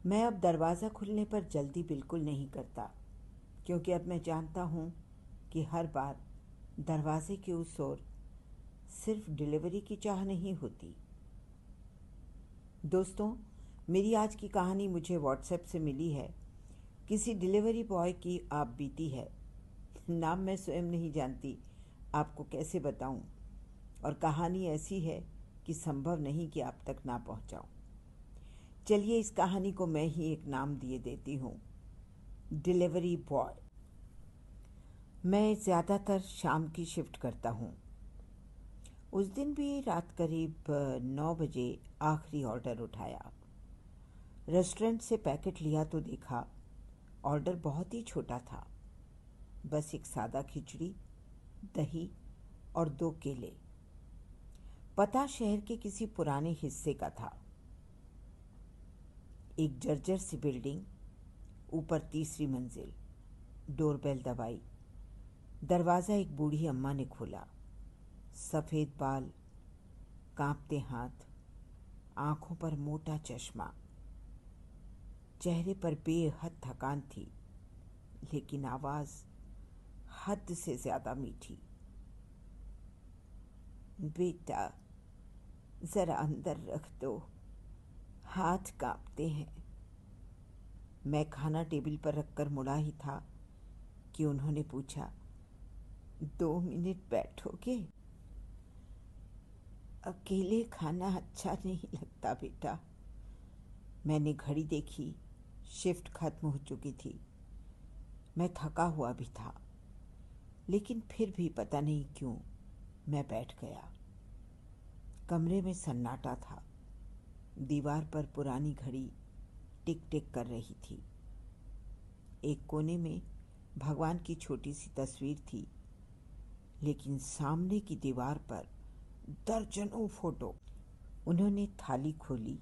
मैं अब दरवाज़ा खुलने पर जल्दी बिल्कुल नहीं करता, क्योंकि अब मैं जानता हूँ कि हर बार दरवाजे की उस ओर सिर्फ डिलीवरी की चाह नहीं होती। दोस्तों, मेरी आज की कहानी मुझे व्हाट्सएप से मिली है। किसी डिलीवरी बॉय की आप बीती है। नाम मैं स्वयं नहीं जानती, आपको कैसे बताऊं? और कहानी ऐसी है कि संभव नहीं कि आप तक ना पहुंचाऊं। चलिए, इस कहानी को मैं ही एक नाम दिए देती हूँ, डिलीवरी बॉय। मैं ज़्यादातर शाम की शिफ्ट करता हूँ। उस दिन भी रात करीब 9 बजे आखिरी ऑर्डर उठाया। रेस्टोरेंट से पैकेट लिया तो देखा ऑर्डर बहुत ही छोटा था। बस एक सादा खिचड़ी, दही और 2 केले। पता शहर के किसी पुराने हिस्से का था। एक जर्जर सी बिल्डिंग, ऊपर तीसरी मंजिल। डोरबेल दबाई। दरवाज़ा एक बूढ़ी अम्मा ने खोला। सफ़ेद बाल, कांपते हाथ, आंखों पर मोटा चश्मा। चेहरे पर बेहद थकान थी, लेकिन आवाज़ हद से ज़्यादा मीठी। बेटा, ज़रा अंदर रख दो, हाथ कांपते हैं। मैं खाना टेबल पर रखकर मुड़ा ही था कि उन्होंने पूछा, 2 मिनट बैठोगे? अकेले खाना अच्छा नहीं लगता बेटा। मैंने घड़ी देखी, शिफ्ट खत्म हो चुकी थी। मैं थका हुआ भी था, लेकिन फिर भी पता नहीं क्यों मैं बैठ गया। कमरे में सन्नाटा था। दीवार पर पुरानी घड़ी टिक टिक कर रही थी। एक कोने में भगवान की छोटी सी तस्वीर थी, लेकिन सामने की दीवार पर दर्जनों फोटो। उन्होंने थाली खोली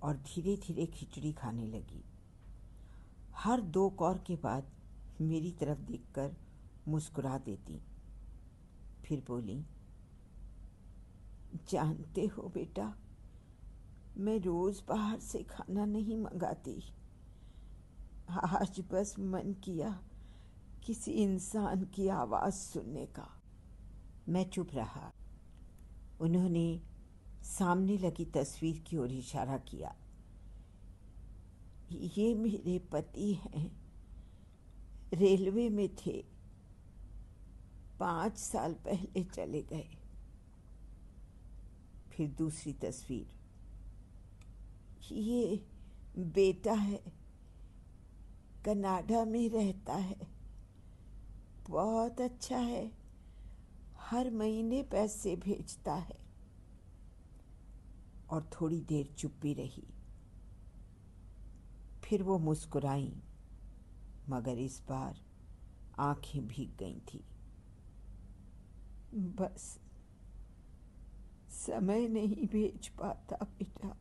और धीरे धीरे खिचड़ी खाने लगी। हर 2 कौर के बाद मेरी तरफ देखकर मुस्कुरा देती। फिर बोली, जानते हो बेटा, मैं रोज बाहर से खाना नहीं मंगाती। आज बस मन किया किसी इंसान की आवाज़ सुनने का। मैं चुप रहा। उन्होंने सामने लगी तस्वीर की ओर इशारा किया। ये मेरे पति हैं, रेलवे में थे, 5 साल पहले चले गए। फिर दूसरी तस्वीर, ये बेटा है, कनाडा में रहता है, बहुत अच्छा है, हर महीने पैसे भेजता है। और थोड़ी देर चुप्पी रही। फिर वो मुस्कुराई, मगर इस बार आंखें भीग गई थी। बस समय नहीं भेज पाता बेटा।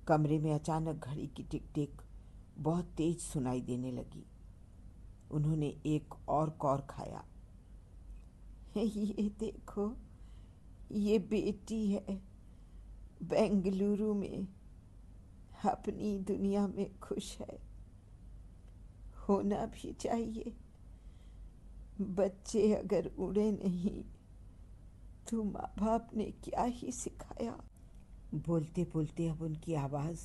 कमरे में अचानक घड़ी की टिक टिक बहुत तेज सुनाई देने लगी। उन्होंने एक और कौर खाया। ये देखो, ये बेटी है, बेंगलुरु में, अपनी दुनिया में खुश है। होना भी चाहिए। बच्चे अगर उड़े नहीं तो माँ बाप ने क्या ही सिखाया। बोलते बोलते अब उनकी आवाज़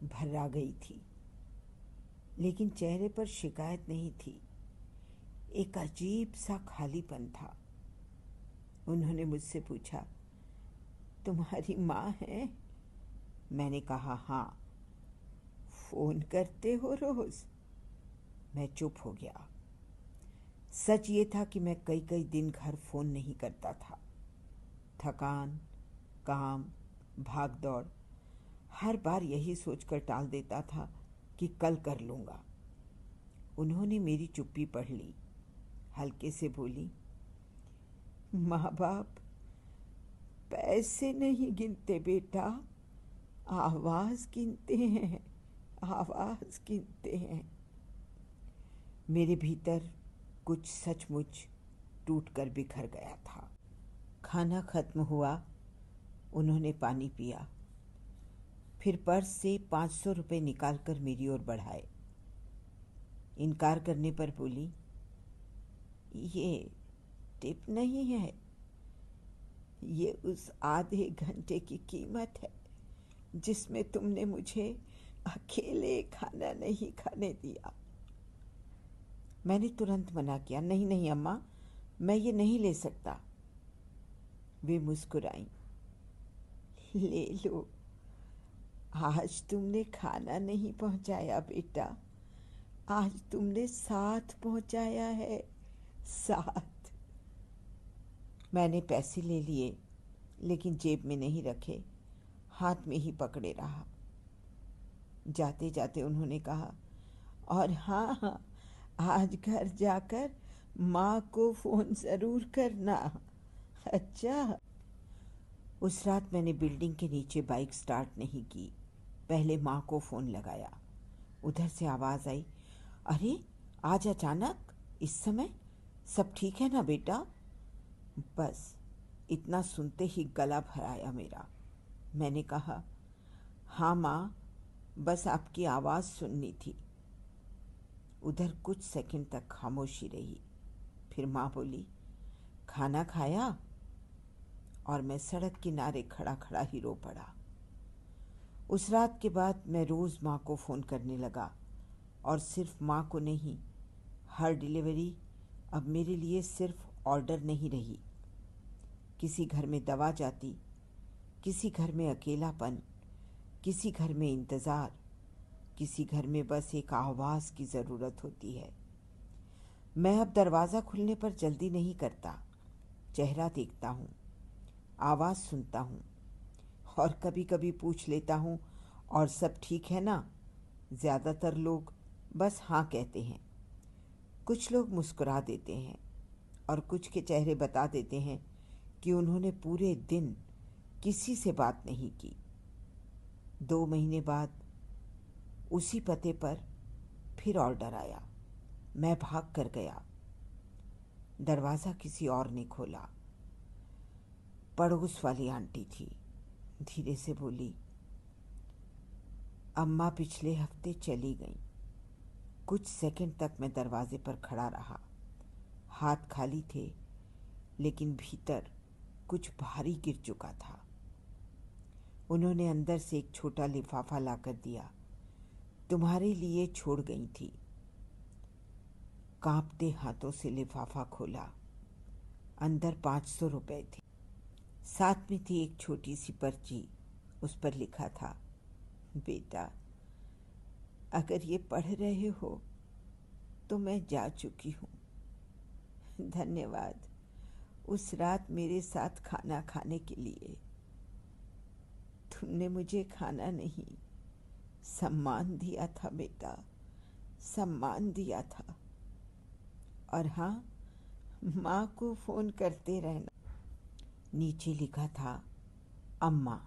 भर्रा गई थी, लेकिन चेहरे पर शिकायत नहीं थी। एक अजीब सा खालीपन था। उन्होंने मुझसे पूछा, तुम्हारी माँ है? मैंने कहा, हाँ। फ़ोन करते हो रोज़? मैं चुप हो गया। सच ये था कि मैं कई कई दिन घर फ़ोन नहीं करता था। थकान, काम, भाग दौड़, हर बार यही सोचकर टाल देता था कि कल कर लूँगा। उन्होंने मेरी चुप्पी पढ़ ली। हल्के से बोली, माँ बाप पैसे नहीं गिनते बेटा, आवाज़ गिनते हैं, आवाज़ गिनते हैं। मेरे भीतर कुछ सचमुच टूटकर बिखर गया था। खाना खत्म हुआ। उन्होंने पानी पिया। फिर पर्स से 500 रुपये निकालकर मेरी ओर बढ़ाए। इनकार करने पर बोली, ये टिप नहीं है, ये उस आधे घंटे की कीमत है जिसमें तुमने मुझे अकेले खाना नहीं खाने दिया। मैंने तुरंत मना किया, नहीं नहीं अम्मा, मैं ये नहीं ले सकता। वे मुस्कुराईं, ले लो, आज तुमने खाना नहीं पहुंचाया बेटा, आज तुमने साथ पहुंचाया है, साथ। मैंने पैसे ले लिए, लेकिन जेब में नहीं रखे, हाथ में ही पकड़े रहा। जाते जाते उन्होंने कहा, और हाँ, आज घर जाकर माँ को फ़ोन ज़रूर करना। अच्छा। उस रात मैंने बिल्डिंग के नीचे बाइक स्टार्ट नहीं की, पहले माँ को फ़ोन लगाया। उधर से आवाज़ आई, अरे आज अचानक इस समय, सब ठीक है ना बेटा? बस इतना सुनते ही गला भर आया मेरा। मैंने कहा, हाँ माँ, बस आपकी आवाज़ सुननी थी। उधर कुछ सेकंड तक खामोशी रही, फिर माँ बोली, खाना खाया? और मैं सड़क किनारे खड़ा खड़ा ही रो पड़ा। उस रात के बाद मैं रोज़ माँ को फ़ोन करने लगा, और सिर्फ माँ को नहीं, हर डिलीवरी अब मेरे लिए सिर्फ ऑर्डर नहीं रही। किसी घर में दवा जाती, किसी घर में अकेलापन, किसी घर में इंतज़ार, किसी घर में बस एक आवाज़ की ज़रूरत होती है। मैं अब दरवाज़ा खुलने पर जल्दी नहीं करता, चेहरा देखता हूँ, आवाज़ सुनता हूँ, और कभी कभी पूछ लेता हूँ, और सब ठीक है ना? ज़्यादातर लोग बस हाँ कहते हैं। कुछ लोग मुस्कुरा देते हैं, और कुछ के चेहरे बता देते हैं कि उन्होंने पूरे दिन किसी से बात नहीं की। 2 महीने बाद उसी पते पर फिर ऑर्डर आया। मैं भाग कर गया। दरवाज़ा किसी और ने खोला। पड़ोस वाली आंटी थी। धीरे से बोली, अम्मा पिछले हफ्ते चली गई। कुछ सेकंड तक मैं दरवाजे पर खड़ा रहा। हाथ खाली थे, लेकिन भीतर कुछ भारी गिर चुका था। उन्होंने अंदर से एक छोटा लिफाफा लाकर दिया। तुम्हारे लिए छोड़ गई थी। कांपते हाथों से लिफाफा खोला। अंदर 500 रुपये थे। साथ में थी एक छोटी सी पर्ची। उस पर लिखा था, बेटा, अगर ये पढ़ रहे हो तो मैं जा चुकी हूँ। धन्यवाद उस रात मेरे साथ खाना खाने के लिए। तुमने मुझे खाना नहीं, सम्मान दिया था बेटा, सम्मान दिया था। और हाँ, माँ को फ़ोन करते रहना। नीचे लिखा था, अम्मा।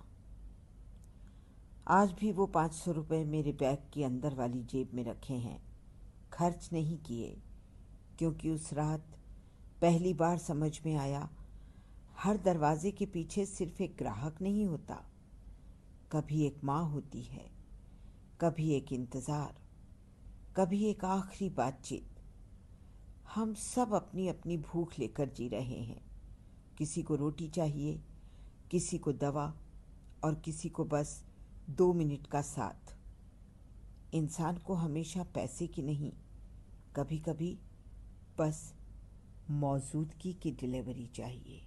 आज भी वो 500 रुपये मेरे बैग की अंदर वाली जेब में रखे हैं। खर्च नहीं किए, क्योंकि उस रात पहली बार समझ में आया, हर दरवाजे के पीछे सिर्फ एक ग्राहक नहीं होता। कभी एक माँ होती है, कभी एक इंतज़ार, कभी एक आखिरी बातचीत। हम सब अपनी अपनी भूख लेकर जी रहे हैं। किसी को रोटी चाहिए, किसी को दवा, और किसी को बस 2 मिनट का साथ। इंसान को हमेशा पैसे की नहीं, कभी कभी बस मौजूदगी की डिलीवरी चाहिए।